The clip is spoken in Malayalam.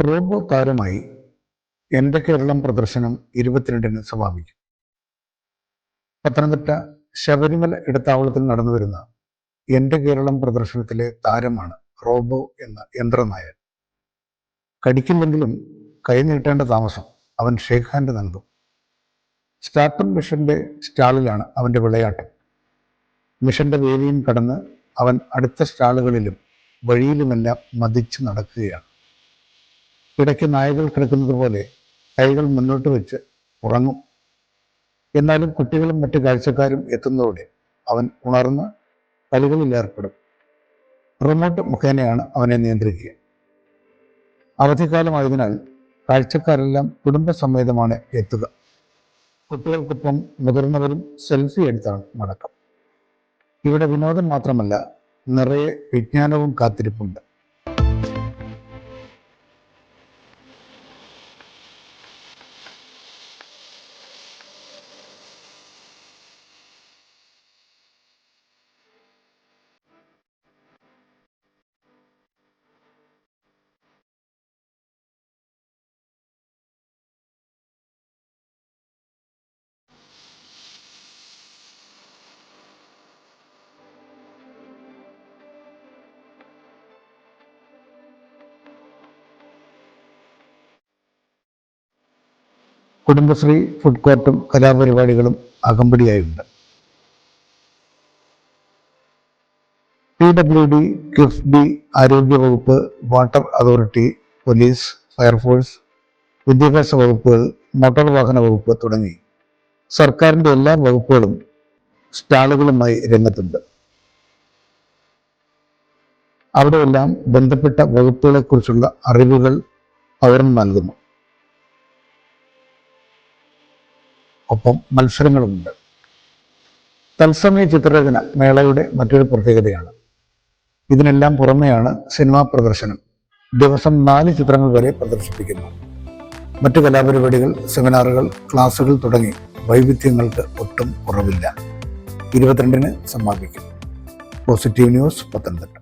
റോബോ താരമായി എൻ്റെ കേരളം പ്രദർശനം 22-ന് സമാപിക്കും. പത്തനംതിട്ട ശബരിമല ഇടത്താവളത്തിൽ നടന്നുവരുന്ന എൻ്റെ കേരളം പ്രദർശനത്തിലെ താരമാണ് റോബോ എന്ന യന്ത്രനായകൻ. കടിക്കില്ലെങ്കിലും കൈ നീട്ടേണ്ട താമസം അവൻ ഷേക്ക് ഹാൻഡ് നൽകും. സ്റ്റാർട്ടർ മിഷന്റെ സ്റ്റാളിലാണ് അവൻ്റെ വിളയാട്ടം. മിഷന്റെ വേലിയും കടന്ന് അവൻ അടുത്ത സ്റ്റാളുകളിലും വഴിയിലുമെല്ലാം മതിച്ചു നടക്കുകയാണ്. ഇടയ്ക്ക് നായകൾ കിടക്കുന്നത് പോലെ കൈകൾ മുന്നോട്ട് വെച്ച് ഉറങ്ങും. എന്നാലും കുട്ടികളും മറ്റു കാഴ്ചക്കാരും എത്തുന്നതോടെ അവൻ ഉണർന്ന് കളികളിൽ ഏർപ്പെടും. റിമോട്ട് മുഖേനയാണ് അവനെ നിയന്ത്രിക്കുക. അവധിക്കാലമായതിനാൽ കാഴ്ചക്കാരെല്ലാം കുടുംബസമേതമാണ് എത്തുക. കുട്ടികൾക്കൊപ്പം മുതിർന്നവരും സെൽഫി എടുത്താണ് മടക്കം. ഇവിടെ വിനോദം മാത്രമല്ല, നിറയെ വിജ്ഞാനവും കാത്തിരിപ്പുണ്ട്. കുടുംബശ്രീ ഫുഡ് കോർട്ടും കലാപരിപാടികളും അകമ്പടിയായുണ്ട്. PWD, കിഫ്ബി, ആരോഗ്യവകുപ്പ്, വാട്ടർ അതോറിറ്റി, പോലീസ്, ഫയർഫോഴ്സ്, വിദ്യാഭ്യാസ വകുപ്പുകൾ, മോട്ടോർ വാഹന വകുപ്പ് തുടങ്ങി സർക്കാരിൻ്റെ എല്ലാ വകുപ്പുകളും സ്റ്റാളുകളുമായി രംഗത്തുണ്ട്. അവിടെയെല്ലാം ബന്ധപ്പെട്ട വകുപ്പുകളെക്കുറിച്ചുള്ള അറിവുകൾ പകർന്നു നൽകുന്നു. ഒപ്പം മത്സരങ്ങളുമുണ്ട്. തത്സമയ ചിത്രരചന മേളയുടെ മറ്റൊരു പ്രത്യേകതയാണ്. ഇതിനെല്ലാം പുറമെയാണ് സിനിമാ പ്രദർശനം. ദിവസം 4 ചിത്രങ്ങൾ വരെ പ്രദർശിപ്പിക്കുന്നു. മറ്റു കലാപരിപാടികൾ, സെമിനാറുകൾ, ക്ലാസുകൾ തുടങ്ങി വൈവിധ്യങ്ങൾക്ക് ഒട്ടും കുറവില്ല. 22-ന് സമാപിക്കും. Positive news, Pathanamthitta.